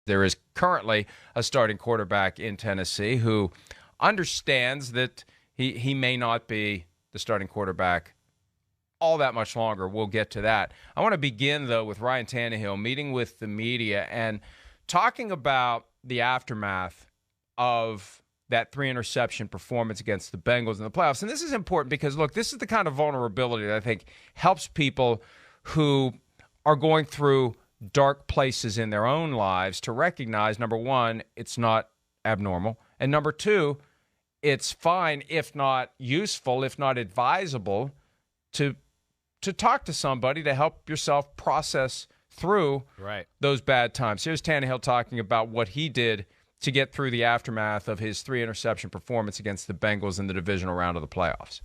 There is currently a starting quarterback in Tennessee who understands that he may not be the starting quarterback all that much longer. We'll get to that. I want to begin, though, with Ryan Tannehill meeting with the media and talking about the aftermath of that 3-interception performance against the Bengals in the playoffs. And this is important because, look, this is the kind of vulnerability that I think helps people who are going through dark places in their own lives to recognize, number one, it's not abnormal, and number two, it's fine, if not useful, if not advisable, to talk to somebody to help yourself process through those bad times. Here's Tannehill talking about what he did to get through the aftermath of his 3-interception performance against the Bengals in the divisional round of the playoffs.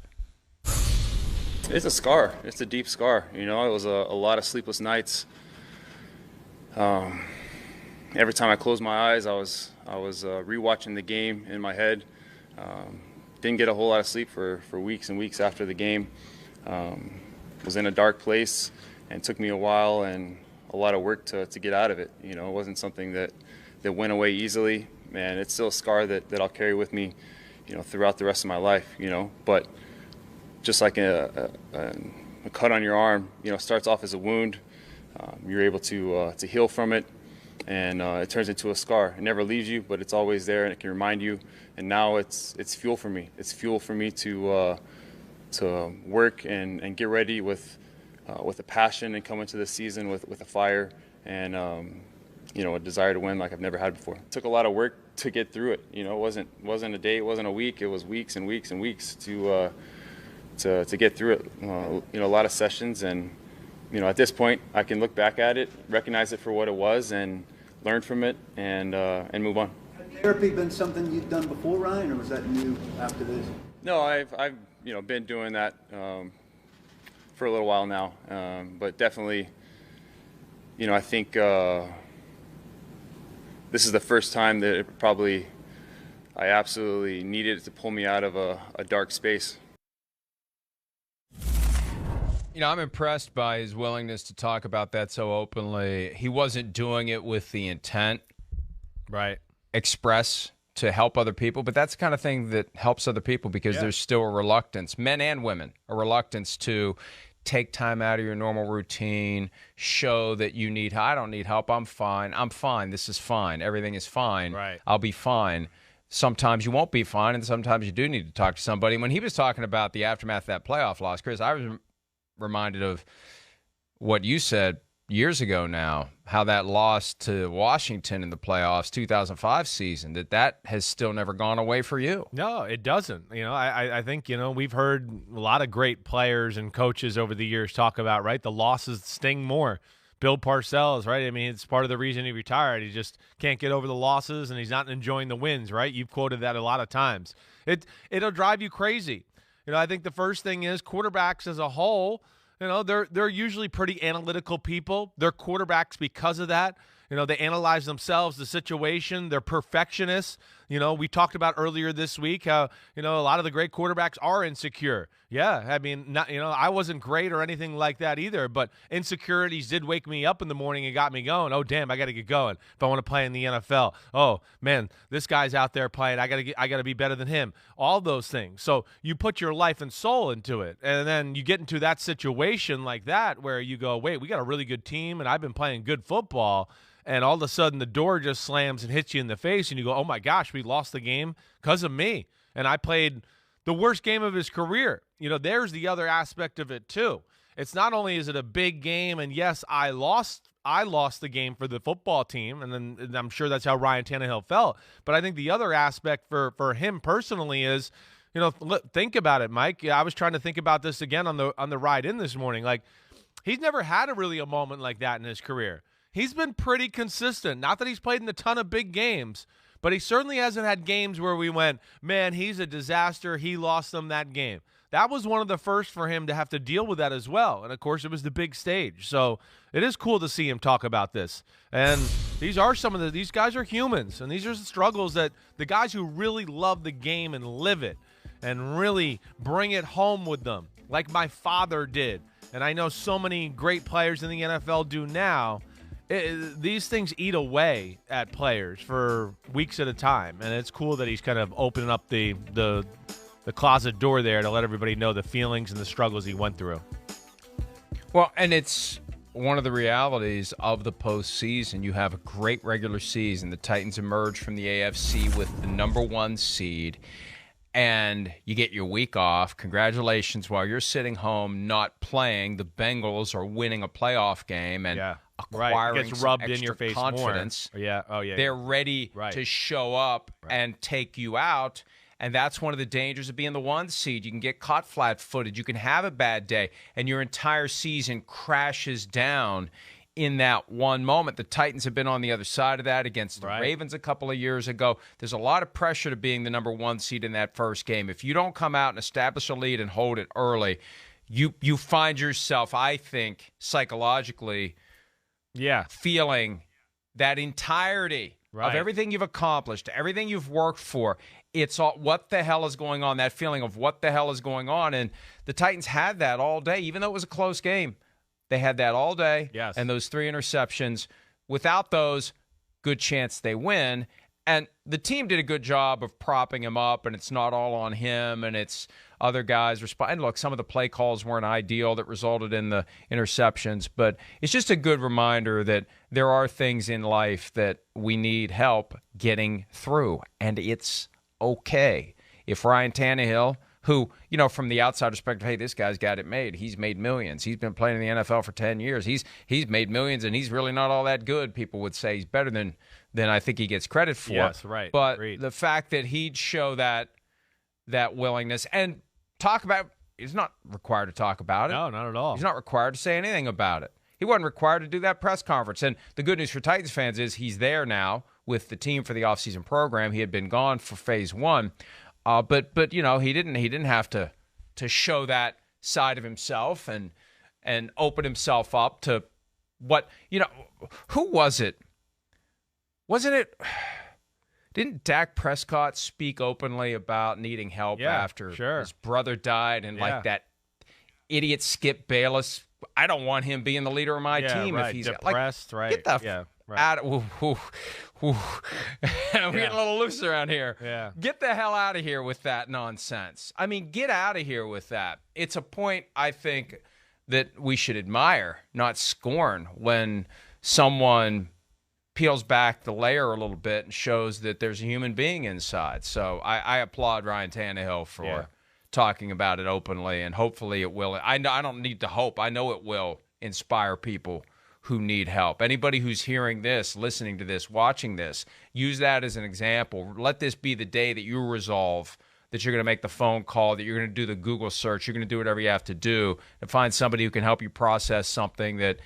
It's a scar. It's a deep scar. You know, it was a lot of sleepless nights. Every time I closed my eyes, I was rewatching the game in my head. Didn't get a whole lot of sleep for weeks and weeks after the game. Was in a dark place, and it took me a while and a lot of work to get out of it. You know, it wasn't something that went away easily, and it's still a scar that I'll carry with me, you know, throughout the rest of my life. You know, but just like a cut on your arm, you know, starts off as a wound. You're able to heal from it, and it turns into a scar. It never leaves you, but it's always there, and it can remind you. And now it's fuel for me. It's fuel for me to work and get ready with a passion and come into the season with a fire and you know, a desire to win like I've never had before. It took a lot of work to get through it. You know, it wasn't a day, it wasn't a week. It was weeks and weeks and weeks to get through it. You know, a lot of sessions, and you know, at this point, I can look back at it, recognize it for what it was, and learn from it, and move on. Had therapy been something you'd done before, Ryan, or was that new after this? No, I've you know, been doing that for a little while now, but definitely, you know, I think this is the first time that I absolutely needed it to pull me out of a dark space. You know, I'm impressed by his willingness to talk about that so openly. He wasn't doing it with the intent, express to help other people, but that's the kind of thing that helps other people because there's still a reluctance, men and women, a reluctance to take time out of your normal routine, show that you need help. I don't need help. I'm fine. This is fine. Everything is fine. I'll be fine. Sometimes you won't be fine, and sometimes you do need to talk to somebody. And when he was talking about the aftermath of that playoff loss, Chris, I was reminded of what you said years ago now, how that loss to Washington in the playoffs 2005 season, that has still never gone away for you. No, it doesn't. You know, I think, you know, we've heard a lot of great players and coaches over the years talk about, right, the losses sting more. Bill Parcells, right? I mean, it's part of the reason he retired. He just can't get over the losses, and he's not enjoying the wins, right? You've quoted that a lot of times. It'll drive you crazy. You know, I think the first thing is quarterbacks as a whole, you know, they're usually pretty analytical people. They're quarterbacks because of that. You know, they analyze themselves, the situation. They're perfectionists. You know, we talked about earlier this week how, you know, a lot of the great quarterbacks are insecure. Yeah, I mean, not, you know, I wasn't great or anything like that either, but insecurities did wake me up in the morning and got me going. Oh, damn, I got to get going if I want to play in the NFL. Oh, man, this guy's out there playing. I got to be better than him. All those things. So you put your life and soul into it, and then you get into that situation like that where you go, wait, we got a really good team, and I've been playing good football. And all of a sudden the door just slams and hits you in the face, and you go, oh, my gosh, we lost the game because of me. And I played the worst game of his career. You know, there's the other aspect of it too. It's not only is it a big game, and yes, I lost the game for the football team, and I'm sure that's how Ryan Tannehill felt. But I think the other aspect for him personally is, you know, think about it, Mike. I was trying to think about this again on the ride in this morning. Like, he's never had a moment like that in his career. He's been pretty consistent. Not that he's played in a ton of big games, but he certainly hasn't had games where we went, man, he's a disaster. He lost them that game. That was one of the first for him to have to deal with that as well. And, of course, it was the big stage. So it is cool to see him talk about this. And these guys are humans, and these are the struggles that the guys who really love the game and live it and really bring it home with them, like my father did. And I know so many great players in the NFL do now. these things eat away at players for weeks at a time, and it's cool that he's kind of opening up the closet door there to let everybody know the feelings and the struggles he went through. Well, and it's one of the realities of the postseason. You have a great regular season. The Titans emerge from the AFC with the #1 seed, and you get your week off. Congratulations. While you're sitting home not playing, the Bengals are winning a playoff game and acquiring gets rubbed some in your extra face confidence. more. Yeah. Oh, yeah. They're ready to show up and take you out. And that's one of the dangers of being the 1 seed. You can get caught flat-footed. You can have a bad day, and your entire season crashes down in that one moment. The Titans have been on the other side of that against the Ravens a couple of years ago. There's a lot of pressure to being the #1 seed in that first game. If you don't come out and establish a lead and hold it early, you find yourself, I think, psychologically feeling that entirety of everything you've accomplished, everything you've worked for. It's all, what the hell is going on, that feeling of what the hell is going on. And the Titans had that all day, even though it was a close game. They had that all day, and those 3 interceptions. Without those, good chance they win. And the team did a good job of propping him up, and it's not all on him, and it's other guys responding. Look, some of the play calls weren't ideal that resulted in the interceptions, but it's just a good reminder that there are things in life that we need help getting through, and it's okay. If Ryan Tannehill, who, from the outside perspective, hey, this guy's got it made. He's made millions. He's been playing in the NFL for 10 years. He's made millions, and he's really not all that good. People would say he's better than I think he gets credit for. Yes, right. But Agreed. The fact that he'd show that willingness and talk about, he's not required to talk about it. No, not at all. He's not required to say anything about it. He wasn't required to do that press conference. And the good news for Titans fans is he's there now with the team for the offseason program. He had been gone for phase 1. But he didn't have to show that side of himself and open himself up to what, who was it? Wasn't it? Didn't Dak Prescott speak openly about needing help after his brother died and like that idiot Skip Bayless? I don't want him being the leader of my team if he's depressed, Get the out of we're getting a little loose around here. Yeah. Get the hell out of here with that nonsense. I mean, get out of here with that. It's a point, I think, that we should admire, not scorn, when someone peels back the layer a little bit and shows that there's a human being inside. So I applaud Ryan Tannehill for talking about it openly, and hopefully it will. I don't need to hope. I know it will inspire people who need help. Anybody who's hearing this, listening to this, watching this, use that as an example. Let this be the day that you resolve that you're going to make the phone call, that you're going to do the Google search, you're going to do whatever you have to do to find somebody who can help you process something that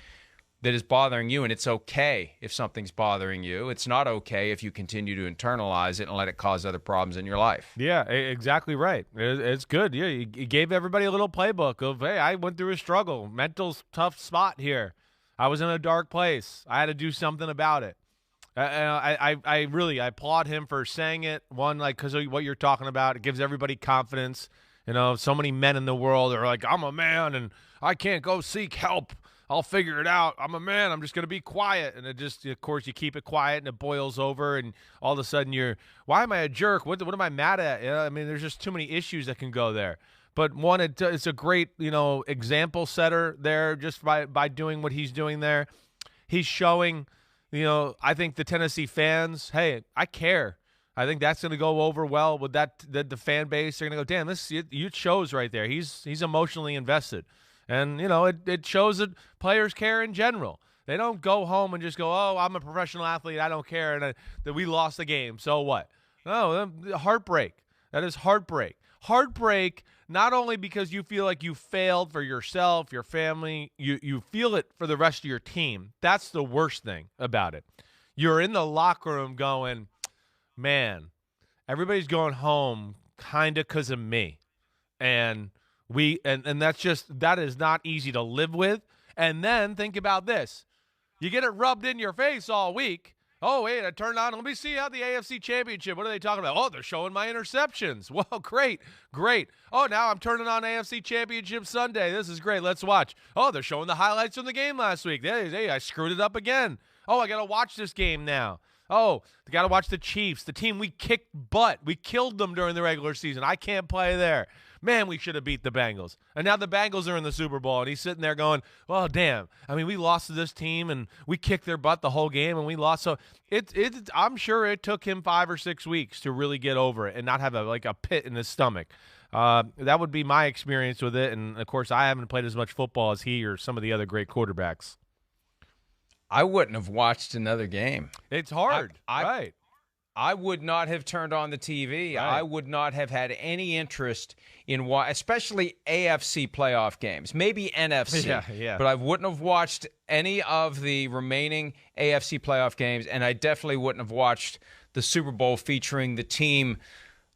is bothering you. And it's okay if something's bothering you. It's not okay if you continue to internalize it and let it cause other problems in your life. Yeah, exactly right. It's good. Yeah, you gave everybody a little playbook of, hey, I went through a struggle, mental tough spot here. I was in a dark place. I had to do something about it. I really applaud him for saying it. One, because of what you're talking about, it gives everybody confidence. So many men in the world are like, I'm a man and I can't go seek help. I'll figure it out. I'm a man. I'm just going to be quiet. And it just, of course, you keep it quiet and it boils over. And all of a sudden why am I a jerk? What am I mad at? There's just too many issues that can go there. But one, it's a great, example setter there just by doing what he's doing there. He's showing, I think the Tennessee fans, hey, I care. I think that's going to go over well with the fan base. They're going to go, damn, it shows right there. He's emotionally invested. And, it shows that players care in general. They don't go home and just go, oh, I'm a professional athlete. I don't care and that we lost the game. So what? No, heartbreak. That is heartbreak. Heartbreak, not only because you feel like you failed for yourself, your family, you feel it for the rest of your team. That's the worst thing about it. You're in the locker room going, man, everybody's going home kind of because of me. And that is not easy to live with. And then think about this. You get it rubbed in your face all week. Oh, wait, I turned on. Let me see how the AFC Championship. What are they talking about? Oh, they're showing my interceptions. Well, great. Oh, now I'm turning on AFC Championship Sunday. This is great. Let's watch. Oh, they're showing the highlights from the game last week. Hey, I screwed it up again. Oh, I got to watch this game now. Oh, I got to watch the Chiefs, the team we kicked butt. We killed them during the regular season. I can't play there. Man, we should have beat the Bengals. And now the Bengals are in the Super Bowl, and he's sitting there going, well, damn. I mean, we lost to this team, and we kicked their butt the whole game, and we lost. So I'm sure it took him 5 or 6 weeks to really get over it and not have a pit in his stomach. That would be my experience with it. And, of course, I haven't played as much football as he or some of the other great quarterbacks. I wouldn't have watched another game. It's hard. Right. I would not have turned on the TV. Right. I would not have had any interest in especially AFC playoff games, maybe NFC. Yeah. But I wouldn't have watched any of the remaining AFC playoff games, and I definitely wouldn't have watched the Super Bowl featuring the team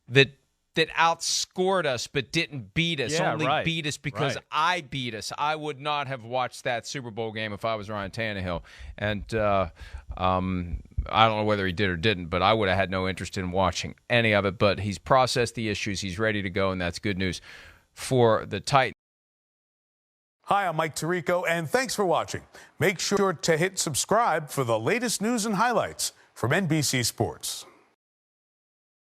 that outscored us but didn't beat us, beat us because I beat us. I would not have watched that Super Bowl game if I was Ryan Tannehill. And I don't know whether he did or didn't, but I would have had no interest in watching any of it. But he's processed the issues. He's ready to go, and that's good news for the Titans. Hi, I'm Mike Tirico, and thanks for watching. Make sure to hit subscribe for the latest news and highlights from NBC Sports.